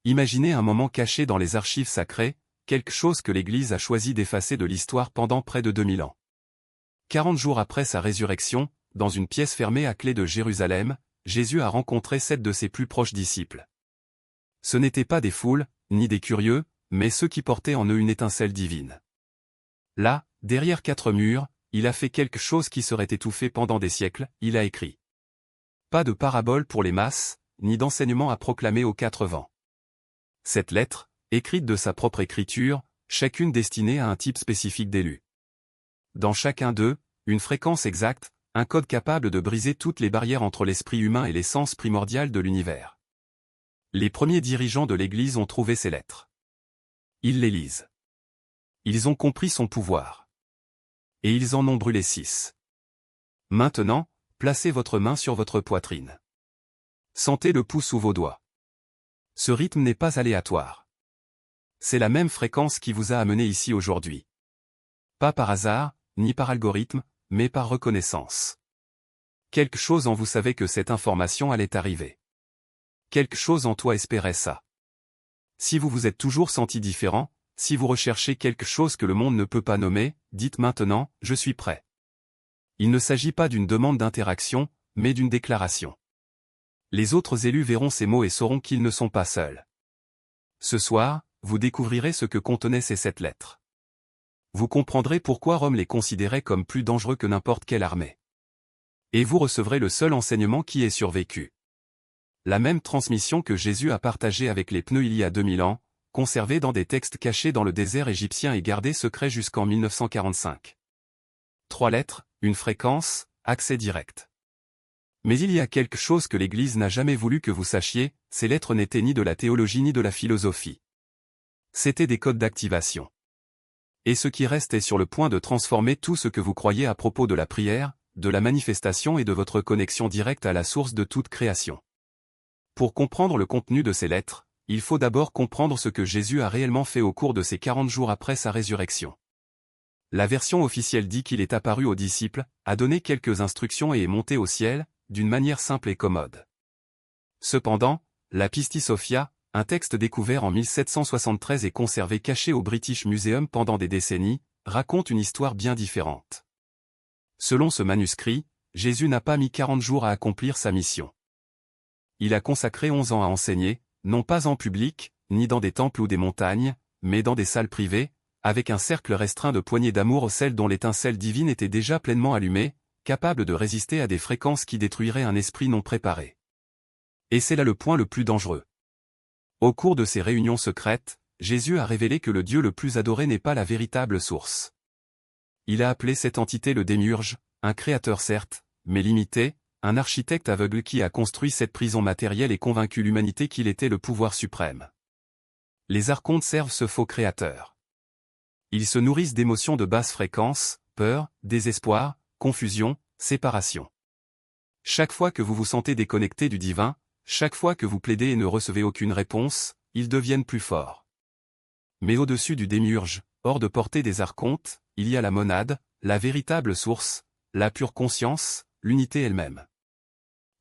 Imaginez un moment caché dans les archives sacrées, quelque chose que l'Église a choisi d'effacer de l'histoire pendant près de 2000 ans. 40 jours après sa résurrection, dans une pièce fermée à clé de Jérusalem, Jésus a rencontré 7 de ses plus proches disciples. Ce n'étaient pas des foules, ni des curieux, mais ceux qui portaient en eux une étincelle divine. Là, derrière 4 murs, il a fait quelque chose qui serait étouffé pendant des siècles, il a écrit. Pas de parabole pour les masses, ni d'enseignement à proclamer aux 4 vents. Cette lettre, écrite de sa propre écriture, chacune destinée à un type spécifique d'élu. Dans chacun d'eux, une fréquence exacte, un code capable de briser toutes les barrières entre l'esprit humain et l'essence primordiale de l'univers. Les premiers dirigeants de l'Église ont trouvé ces lettres. Ils les lisent. Ils ont compris son pouvoir. Et ils en ont brûlé 6. Maintenant, placez votre main sur votre poitrine. Sentez le pouls sous vos doigts. Ce rythme n'est pas aléatoire. C'est la même fréquence qui vous a amené ici aujourd'hui. Pas par hasard, ni par algorithme, mais par reconnaissance. Quelque chose en vous savait que cette information allait arriver. Quelque chose en toi espérait ça. Si vous vous êtes toujours senti différent, si vous recherchez quelque chose que le monde ne peut pas nommer, dites maintenant, je suis prêt. Il ne s'agit pas d'une demande d'interaction, mais d'une déclaration. Les autres élus verront ces mots et sauront qu'ils ne sont pas seuls. Ce soir, vous découvrirez ce que contenaient ces 7 lettres. Vous comprendrez pourquoi Rome les considérait comme plus dangereux que n'importe quelle armée. Et vous recevrez le seul enseignement qui ait survécu. La même transmission que Jésus a partagée avec les pneus il y a 2000 ans, conservée dans des textes cachés dans le désert égyptien et gardée secret jusqu'en 1945. 3 lettres, une fréquence, accès direct. Mais il y a quelque chose que l'Église n'a jamais voulu que vous sachiez, ces lettres n'étaient ni de la théologie ni de la philosophie. C'étaient des codes d'activation. Et ce qui reste est sur le point de transformer tout ce que vous croyez à propos de la prière, de la manifestation et de votre connexion directe à la source de toute création. Pour comprendre le contenu de ces lettres, il faut d'abord comprendre ce que Jésus a réellement fait au cours de ces 40 jours après sa résurrection. La version officielle dit qu'il est apparu aux disciples, a donné quelques instructions et est monté au ciel, d'une manière simple et commode. Cependant, la Pistis Sophia, un texte découvert en 1773 et conservé caché au British Museum pendant des décennies, raconte une histoire bien différente. Selon ce manuscrit, Jésus n'a pas mis 40 jours à accomplir sa mission. Il a consacré 11 ans à enseigner, non pas en public, ni dans des temples ou des montagnes, mais dans des salles privées, avec un cercle restreint de poignées d'amour aux celles dont l'étincelle divine était déjà pleinement allumée, capable de résister à des fréquences qui détruiraient un esprit non préparé. Et c'est là le point le plus dangereux. Au cours de ces réunions secrètes, Jésus a révélé que le Dieu le plus adoré n'est pas la véritable source. Il a appelé cette entité le démiurge, un créateur certes, mais limité, un architecte aveugle qui a construit cette prison matérielle et convaincu l'humanité qu'il était le pouvoir suprême. Les archontes servent ce faux créateur. Ils se nourrissent d'émotions de basse fréquence, peur, désespoir, confusion, séparation. Chaque fois que vous vous sentez déconnecté du divin, chaque fois que vous plaidez et ne recevez aucune réponse, ils deviennent plus forts. Mais au-dessus du démiurge, hors de portée des archontes, il y a la monade, la véritable source, la pure conscience, l'unité elle-même.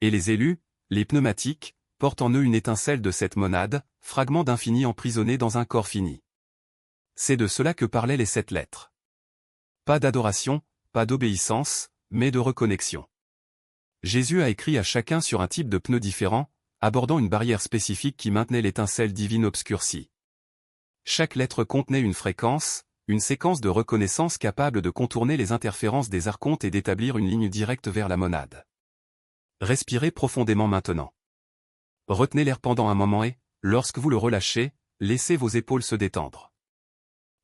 Et les élus, les pneumatiques, portent en eux une étincelle de cette monade, fragment d'infini emprisonné dans un corps fini. C'est de cela que parlaient les 7 lettres. Pas d'adoration, pas d'obéissance, mais de reconnexion. Jésus a écrit à chacun sur un type de pneu différent, abordant une barrière spécifique qui maintenait l'étincelle divine obscurcie. Chaque lettre contenait une fréquence, une séquence de reconnaissance capable de contourner les interférences des archontes et d'établir une ligne directe vers la monade. Respirez profondément maintenant. Retenez l'air pendant un moment et, lorsque vous le relâchez, laissez vos épaules se détendre.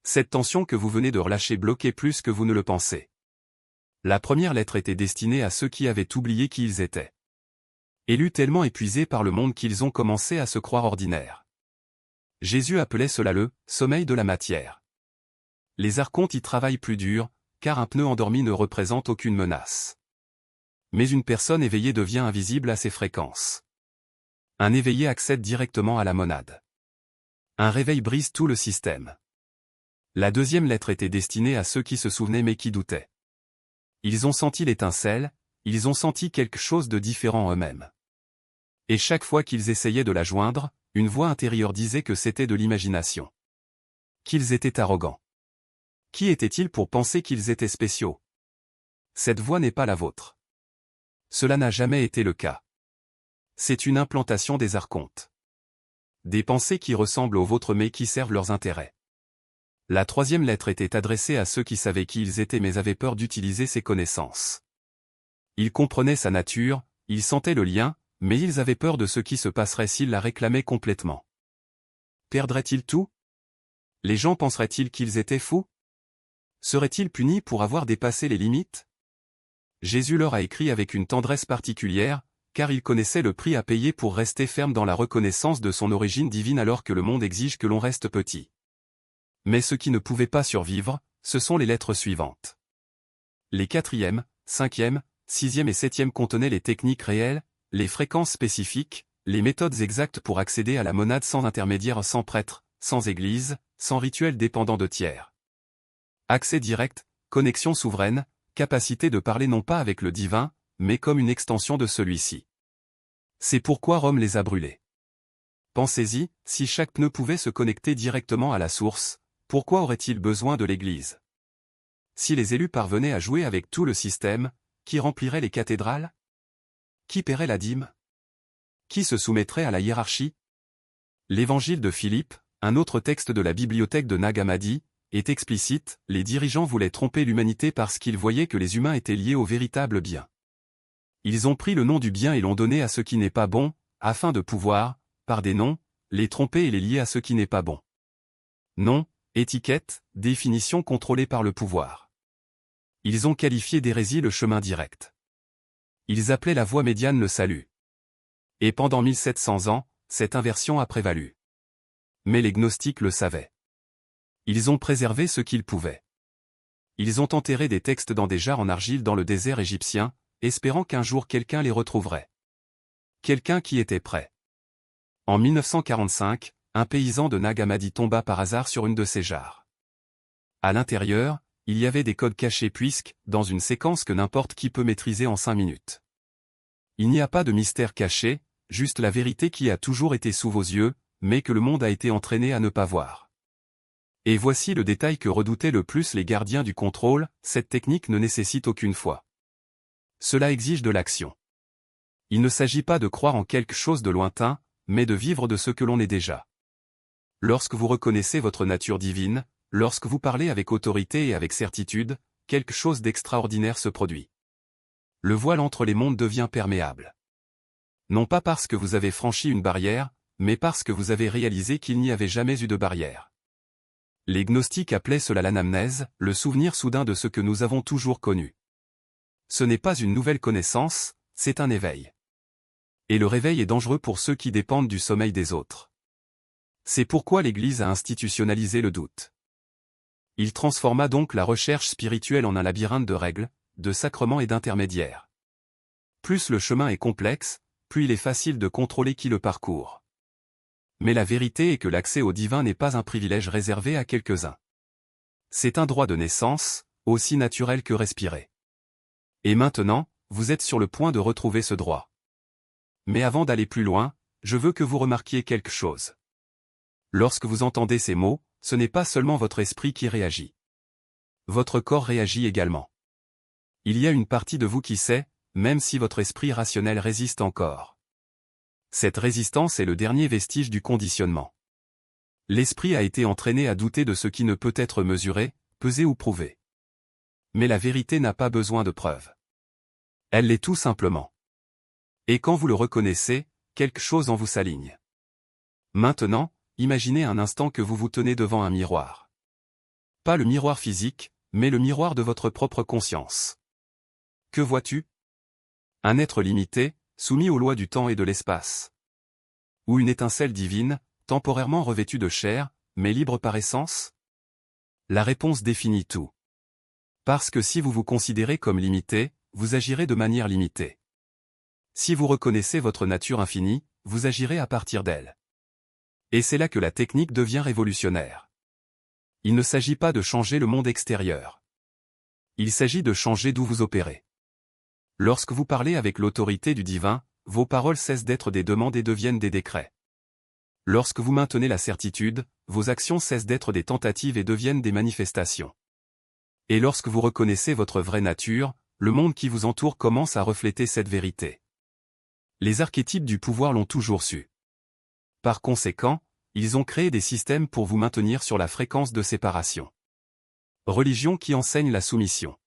Cette tension que vous venez de relâcher bloquait plus que vous ne le pensez. La première lettre était destinée à ceux qui avaient oublié qui ils étaient. Élus tellement épuisés par le monde qu'ils ont commencé à se croire ordinaires. Jésus appelait cela le « sommeil de la matière ». Les archontes y travaillent plus dur, car un pneu endormi ne représente aucune menace. Mais une personne éveillée devient invisible à ces fréquences. Un éveillé accède directement à la monade. Un réveil brise tout le système. La deuxième lettre était destinée à ceux qui se souvenaient mais qui doutaient. Ils ont senti l'étincelle, ils ont senti quelque chose de différent eux-mêmes. Et chaque fois qu'ils essayaient de la joindre, Une voix intérieure disait que c'était de l'imagination. Qu'ils étaient arrogants. Qui étaient-ils pour penser qu'ils étaient spéciaux? Cette voix n'est pas la vôtre. Cela n'a jamais été le cas. C'est une implantation des archontes. Des pensées qui ressemblent aux vôtres mais qui servent leurs intérêts. La troisième lettre était adressée à ceux qui savaient qui ils étaient mais avaient peur d'utiliser ces connaissances. Ils comprenaient sa nature, ils sentaient le lien, mais ils avaient peur de ce qui se passerait s'ils la réclamaient complètement. Perdraient-ils tout? Les gens penseraient-ils qu'ils étaient fous? Seraient-ils punis pour avoir dépassé les limites? Jésus leur a écrit avec une tendresse particulière, car il connaissait le prix à payer pour rester ferme dans la reconnaissance de son origine divine alors que le monde exige que l'on reste petit. Mais ce qui ne pouvait pas survivre, ce sont les lettres suivantes. Les 4e, 5e, 6e et 7e contenaient les techniques réelles, les fréquences spécifiques, les méthodes exactes pour accéder à la monade sans intermédiaire, sans prêtre, sans église, sans rituel dépendant de tiers. Accès direct, connexion souveraine, capacité de parler non pas avec le divin, mais comme une extension de celui-ci. C'est pourquoi Rome les a brûlés. Pensez-y, si chaque pneu pouvait se connecter directement à la source, pourquoi aurait-il besoin de l'Église? Si les élus parvenaient à jouer avec tout le système, qui remplirait les cathédrales? Qui paierait la dîme? Qui se soumettrait à la hiérarchie? L'Évangile de Philippe, un autre texte de la bibliothèque de Nag Hammadi, est explicite, les dirigeants voulaient tromper l'humanité parce qu'ils voyaient que les humains étaient liés au véritable bien. Ils ont pris le nom du bien et l'ont donné à ce qui n'est pas bon, afin de pouvoir, par des noms, les tromper et les lier à ce qui n'est pas bon. Nom, étiquette, définition contrôlée par le pouvoir. Ils ont qualifié d'hérésie le chemin direct. Ils appelaient la voie médiane le salut. Et pendant 1700 ans, cette inversion a prévalu. Mais les gnostiques le savaient. Ils ont préservé ce qu'ils pouvaient. Ils ont enterré des textes dans des jarres en argile dans le désert égyptien, espérant qu'un jour quelqu'un les retrouverait. Quelqu'un qui était prêt. En 1945, un paysan de Nag Hammadi tomba par hasard sur une de ces jarres. À l'intérieur, il y avait des codes cachés puisque, dans une séquence que n'importe qui peut maîtriser en 5 minutes. Il n'y a pas de mystère caché, juste la vérité qui a toujours été sous vos yeux, mais que le monde a été entraîné à ne pas voir. Et voici le détail que redoutaient le plus les gardiens du contrôle, cette technique ne nécessite aucune foi. Cela exige de l'action. Il ne s'agit pas de croire en quelque chose de lointain, mais de vivre de ce que l'on est déjà. Lorsque vous reconnaissez votre nature divine, lorsque vous parlez avec autorité et avec certitude, quelque chose d'extraordinaire se produit. Le voile entre les mondes devient perméable. Non pas parce que vous avez franchi une barrière, mais parce que vous avez réalisé qu'il n'y avait jamais eu de barrière. Les gnostiques appelaient cela l'anamnèse, le souvenir soudain de ce que nous avons toujours connu. Ce n'est pas une nouvelle connaissance, c'est un éveil. Et le réveil est dangereux pour ceux qui dépendent du sommeil des autres. C'est pourquoi l'Église a institutionnalisé le doute. Il transforma donc la recherche spirituelle en un labyrinthe de règles, de sacrements et d'intermédiaires. Plus le chemin est complexe, plus il est facile de contrôler qui le parcourt. Mais la vérité est que l'accès au divin n'est pas un privilège réservé à quelques-uns. C'est un droit de naissance, aussi naturel que respirer. Et maintenant, vous êtes sur le point de retrouver ce droit. Mais avant d'aller plus loin, je veux que vous remarquiez quelque chose. Lorsque vous entendez ces mots, ce n'est pas seulement votre esprit qui réagit. Votre corps réagit également. Il y a une partie de vous qui sait, même si votre esprit rationnel résiste encore. Cette résistance est le dernier vestige du conditionnement. L'esprit a été entraîné à douter de ce qui ne peut être mesuré, pesé ou prouvé. Mais la vérité n'a pas besoin de preuves. Elle l'est tout simplement. Et quand vous le reconnaissez, quelque chose en vous s'aligne. Maintenant, imaginez un instant que vous vous tenez devant un miroir. Pas le miroir physique, mais le miroir de votre propre conscience. Que vois-tu? Un être limité, soumis aux lois du temps et de l'espace. Ou une étincelle divine, temporairement revêtue de chair, mais libre par essence? La réponse définit tout. Parce que si vous vous considérez comme limité, vous agirez de manière limitée. Si vous reconnaissez votre nature infinie, vous agirez à partir d'elle. Et c'est là que la technique devient révolutionnaire. Il ne s'agit pas de changer le monde extérieur. Il s'agit de changer d'où vous opérez. Lorsque vous parlez avec l'autorité du divin, vos paroles cessent d'être des demandes et deviennent des décrets. Lorsque vous maintenez la certitude, vos actions cessent d'être des tentatives et deviennent des manifestations. Et lorsque vous reconnaissez votre vraie nature, le monde qui vous entoure commence à refléter cette vérité. Les archétypes du pouvoir l'ont toujours su. Par conséquent, ils ont créé des systèmes pour vous maintenir sur la fréquence de séparation. Religions qui enseignent la soumission.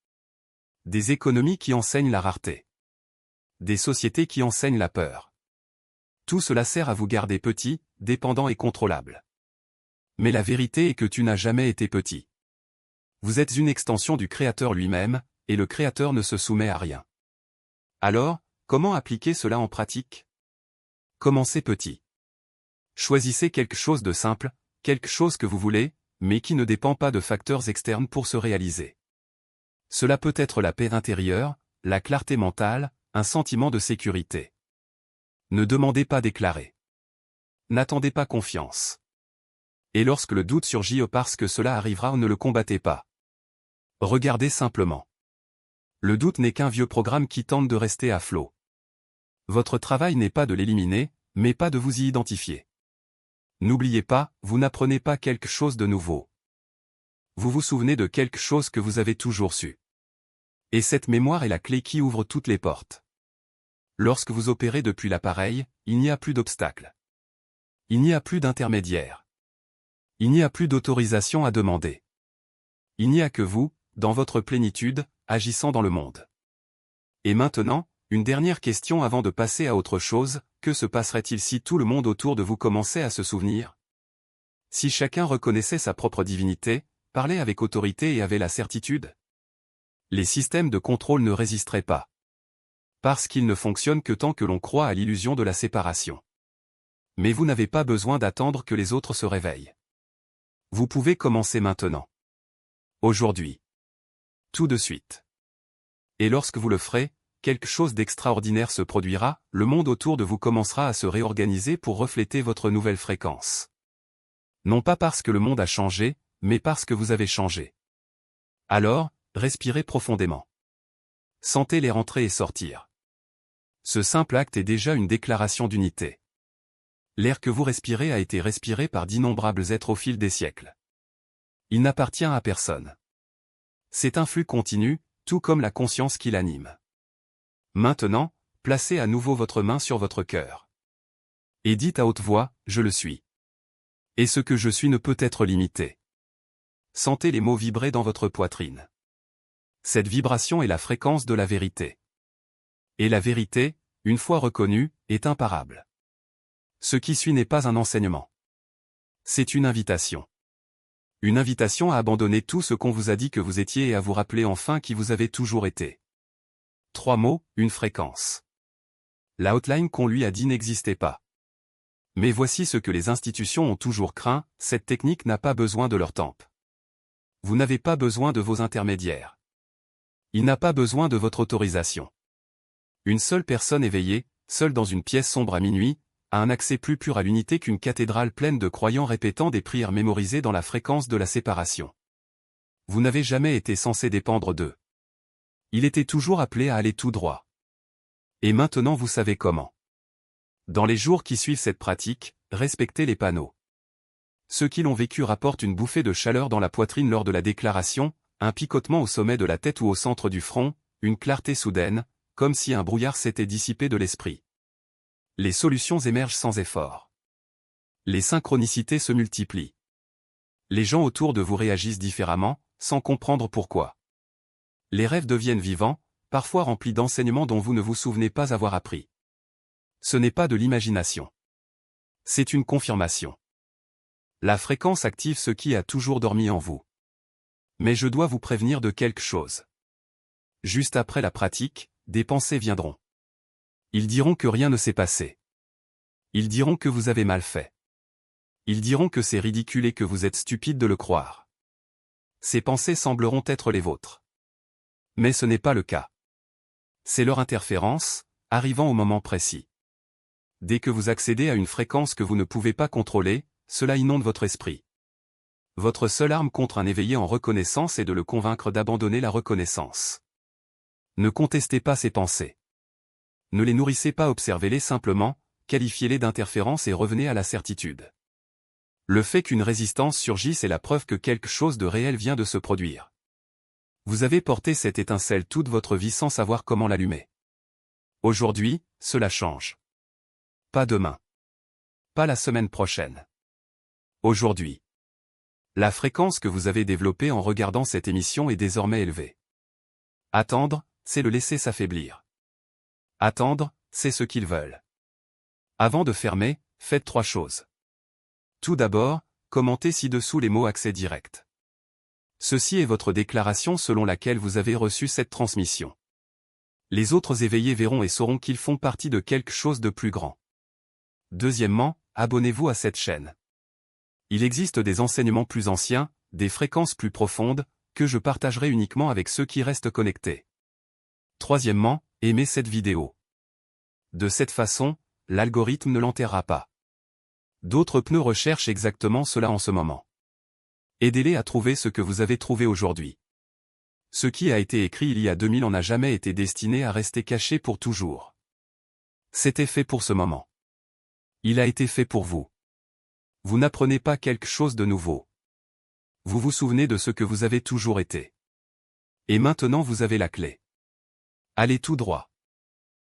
Des économies qui enseignent la rareté. Des sociétés qui enseignent la peur. Tout cela sert à vous garder petit, dépendant et contrôlable. Mais la vérité est que tu n'as jamais été petit. Vous êtes une extension du Créateur lui-même, et le Créateur ne se soumet à rien. Alors, comment appliquer cela en pratique? Commencez petit. Choisissez quelque chose de simple, quelque chose que vous voulez, mais qui ne dépend pas de facteurs externes pour se réaliser. Cela peut être la paix intérieure, la clarté mentale, un sentiment de sécurité. Ne demandez pas déclarer. N'attendez pas confiance. Et lorsque le doute surgit parce que cela arrivera, ne le combattez pas. Regardez simplement. Le doute n'est qu'un vieux programme qui tente de rester à flot. Votre travail n'est pas de l'éliminer, mais pas de vous y identifier. N'oubliez pas, vous n'apprenez pas quelque chose de nouveau. Vous vous souvenez de quelque chose que vous avez toujours su. Et cette mémoire est la clé qui ouvre toutes les portes. Lorsque vous opérez depuis l'appareil, il n'y a plus d'obstacles. Il n'y a plus d'intermédiaire. Il n'y a plus d'autorisation à demander. Il n'y a que vous, dans votre plénitude, agissant dans le monde. Et maintenant, une dernière question avant de passer à autre chose, que se passerait-il si tout le monde autour de vous commençait à se souvenir? Si chacun reconnaissait sa propre divinité, parlait avec autorité et avait la certitude? Les systèmes de contrôle ne résisteraient pas. Parce qu'ils ne fonctionnent que tant que l'on croit à l'illusion de la séparation. Mais vous n'avez pas besoin d'attendre que les autres se réveillent. Vous pouvez commencer maintenant. Aujourd'hui. Tout de suite. Et lorsque vous le ferez, quelque chose d'extraordinaire se produira, le monde autour de vous commencera à se réorganiser pour refléter votre nouvelle fréquence. Non pas parce que le monde a changé, mais parce que vous avez changé. Alors, respirez profondément. Sentez les rentrer et sortir. Ce simple acte est déjà une déclaration d'unité. L'air que vous respirez a été respiré par d'innombrables êtres au fil des siècles. Il n'appartient à personne. C'est un flux continu, tout comme la conscience qui l'anime. Maintenant, placez à nouveau votre main sur votre cœur. Et dites à haute voix, je le suis. Et ce que je suis ne peut être limité. Sentez les mots vibrer dans votre poitrine. Cette vibration est la fréquence de la vérité. Et la vérité, une fois reconnue, est imparable. Ce qui suit n'est pas un enseignement. C'est une invitation. Une invitation à abandonner tout ce qu'on vous a dit que vous étiez et à vous rappeler enfin qui vous avez toujours été. 3 mots, une fréquence. La hotline qu'on lui a dit n'existait pas. Mais voici ce que les institutions ont toujours craint, cette technique n'a pas besoin de leur tempe. Vous n'avez pas besoin de vos intermédiaires. Il n'a pas besoin de votre autorisation. Une seule personne éveillée, seule dans une pièce sombre à minuit, a un accès plus pur à l'unité qu'une cathédrale pleine de croyants répétant des prières mémorisées dans la fréquence de la séparation. Vous n'avez jamais été censé dépendre d'eux. Il était toujours appelé à aller tout droit. Et maintenant vous savez comment. Dans les jours qui suivent cette pratique, respectez les panneaux. Ceux qui l'ont vécu rapportent une bouffée de chaleur dans la poitrine lors de la déclaration, un picotement au sommet de la tête ou au centre du front, une clarté soudaine, comme si un brouillard s'était dissipé de l'esprit. Les solutions émergent sans effort. Les synchronicités se multiplient. Les gens autour de vous réagissent différemment, sans comprendre pourquoi. Les rêves deviennent vivants, parfois remplis d'enseignements dont vous ne vous souvenez pas avoir appris. Ce n'est pas de l'imagination. C'est une confirmation. La fréquence active ce qui a toujours dormi en vous. Mais je dois vous prévenir de quelque chose. Juste après la pratique, des pensées viendront. Ils diront que rien ne s'est passé. Ils diront que vous avez mal fait. Ils diront que c'est ridicule et que vous êtes stupide de le croire. Ces pensées sembleront être les vôtres. Mais ce n'est pas le cas. C'est leur interférence, arrivant au moment précis. Dès que vous accédez à une fréquence que vous ne pouvez pas contrôler, cela inonde votre esprit. Votre seule arme contre un éveillé en reconnaissance est de le convaincre d'abandonner la reconnaissance. Ne contestez pas ces pensées. Ne les nourrissez pas, observez-les simplement, qualifiez-les d'interférences et revenez à la certitude. Le fait qu'une résistance surgisse est la preuve que quelque chose de réel vient de se produire. Vous avez porté cette étincelle toute votre vie sans savoir comment l'allumer. Aujourd'hui, cela change. Pas demain. Pas la semaine prochaine. Aujourd'hui. La fréquence que vous avez développée en regardant cette émission est désormais élevée. Attendre, c'est le laisser s'affaiblir. Attendre, c'est ce qu'ils veulent. Avant de fermer, faites 3 choses. Tout d'abord, commentez ci-dessous les mots accès direct. Ceci est votre déclaration selon laquelle vous avez reçu cette transmission. Les autres éveillés verront et sauront qu'ils font partie de quelque chose de plus grand. Deuxièmement, abonnez-vous à cette chaîne. Il existe des enseignements plus anciens, des fréquences plus profondes, que je partagerai uniquement avec ceux qui restent connectés. Troisièmement, aimez cette vidéo. De cette façon, l'algorithme ne l'enterrera pas. D'autres pneus recherchent exactement cela en ce moment. Aidez-les à trouver ce que vous avez trouvé aujourd'hui. Ce qui a été écrit il y a 2000 ans n'a jamais été destiné à rester caché pour toujours. C'était fait pour ce moment. Il a été fait pour vous. Vous n'apprenez pas quelque chose de nouveau. Vous vous souvenez de ce que vous avez toujours été. Et maintenant vous avez la clé. Allez tout droit.